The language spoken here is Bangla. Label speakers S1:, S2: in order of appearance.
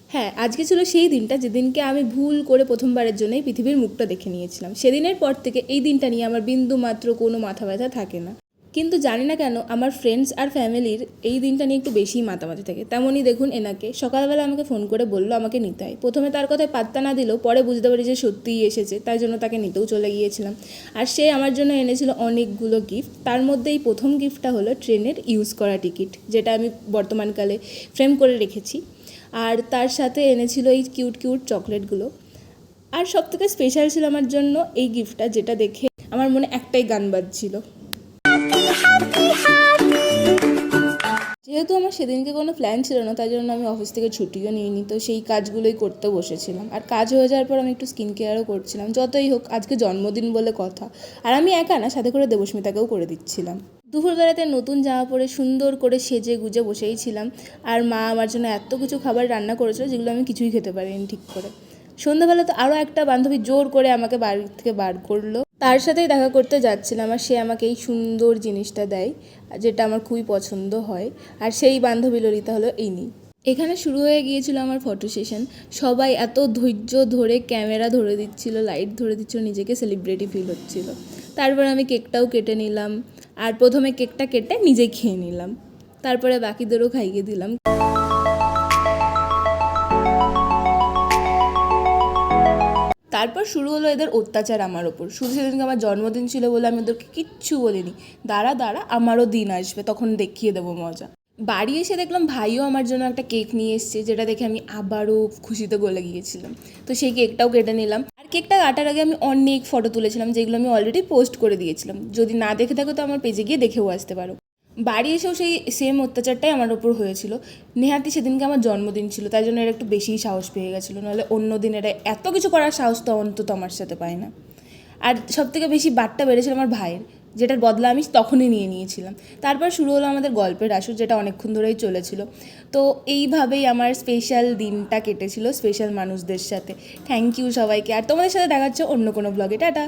S1: হ্যাঁ, আজকে ছিল সেই দিনটা যেদিনকে আমি ভুল করে প্রথমবারের জন্যই পৃথিবীর মুখটা দেখে নিয়েছিলাম। সেদিনের পর থেকে এই দিনটা নিয়ে আমার বিন্দু মাত্র কোনো মাথা ব্যথা থাকে না। কিন্তু জানি না কেন আমার ফ্রেন্ডস আর ফ্যামিলির এই দিনটা নিয়ে একটু বেশিই মাতামাতি থাকে। তেমনই দেখুন এনাকে সকালবেলা আমাকে ফোন করে বললো আমাকে নিতে হয়। প্রথমে তার কথায় পাত্তা না দিলেও পরে বুঝতে পারি যে সত্যিই এসেছে, তাই জন্য তাকে নিতেও চলে গিয়েছিলাম। আর সে আমার জন্য এনেছিল অনেকগুলো গিফট। তার মধ্যে এই প্রথম গিফটটা হলো ট্রেনের ইউজ করা টিকিট, যেটা আমি বর্তমানকালে ফ্রেম করে রেখেছি। আর তার সাথে এনেছিল এই কিউট কিউট চকলেটগুলো। আর সবথেকে স্পেশাল ছিল আমার জন্য এই গিফটটা, যেটা দেখে আমার মনে একটাই গান বাজছিল। যেহেতু আমার সেদিনকে কোনো প্ল্যান ছিল না, তাই জন্য আমি অফিস থেকে ছুটিও নিইনি, তো সেই কাজগুলোই করতে বসেছিলাম। আর কাজ হয়ে যাওয়ার পর আমি একটু স্কিন কেয়ারও করছিলাম। যতই হোক আজকে জন্মদিন বলে কথা, আর আমি একা না, সাথে করে দেবস্মিতাকেও করে দিচ্ছিলাম। দুপুরবেলাতে নতুন জামা পরে সুন্দর করে সেজে গুজে বসেই ছিলাম। আর মা আমার জন্য এত কিছু খাবার রান্না করেছিল যেগুলো আমি কিছুই খেতে পারিনি ঠিক করে। সন্ধ্যাবেলা তো আরও একটা বান্ধবী জোর করে আমাকে বাড়ি থেকে বার করলো। তার সাথেই দেখা করতে যাচ্ছিলাম, আর সে আমাকে এই সুন্দর জিনিসটা দেয়, যেটা আমার খুবই পছন্দ হয়। আর সেই বান্ধবী ললিতা হলো ইনি। এখানে শুরু হয়ে গিয়েছিল আমার ফটো সেশন। সবাই এত ধৈর্য ধরে ক্যামেরা ধরে দিচ্ছিল, লাইট ধরে দিচ্ছিল, নিজেকে সেলিব্রিটি ফিল হচ্ছিল। তারপর আমি কেকটাও কেটে নিলাম। আর প্রথমে কেকটা কেটে নিজে খেয়ে নিলাম, তারপরে বাকিদেরও খাইয়ে দিলাম। তারপর শুরু হলো এদের অত্যাচার আমার ওপর। শুধু সেদিনকে আমার জন্মদিন ছিল বলে আমি ওদেরকে কিচ্ছু বলিনি। দাঁড়া আমারও দিন আসবে, তখন দেখিয়ে দেবো মজা। বাড়ি এসে দেখলাম ভাইও আমার জন্য একটা কেক নিয়ে এসছে, যেটা দেখে আমি আবারও খুশিতে গলে গিয়েছিলাম। তো সেই কেকটাও কেটে নিলাম। আর কেকটা কাটার আগে আমি অনেক ফটো তুলেছিলাম, যেগুলো আমি অলরেডি পোস্ট করে দিয়েছিলাম। যদি না দেখে থাকো তো আমার পেজে গিয়ে দেখেও আসতে পারো। বাড়ি এসেও সেই সেম অত্যাচারটাই আমার ওপর হয়েছিল। নেহাতি সেদিনকে আমার জন্মদিন ছিল, তাই জন্য এরা একটু বেশিই সাহস পেয়ে গেছিলো, নাহলে অন্য দিন এরা এত কিছু করার সাহস তো অন্তত আমার সাথে পায় না। আর সবথেকে বেশি বারটা বেড়েছিল আমার ভাইয়ের, যেটার বদলা আমি তখনই নিয়ে নিয়েছিলাম। তারপর শুরু হলো আমাদের গল্পের আসর, যেটা অনেকক্ষণ ধরেই চলেছিল। তো এইভাবেই আমার স্পেশাল দিনটা কেটেছিল স্পেশাল মানুষদের সাথে। থ্যাংক ইউ সবাইকে, আর তোমাদের সাথে দেখা হচ্ছে অন্য কোনো ব্লগে। টাটা।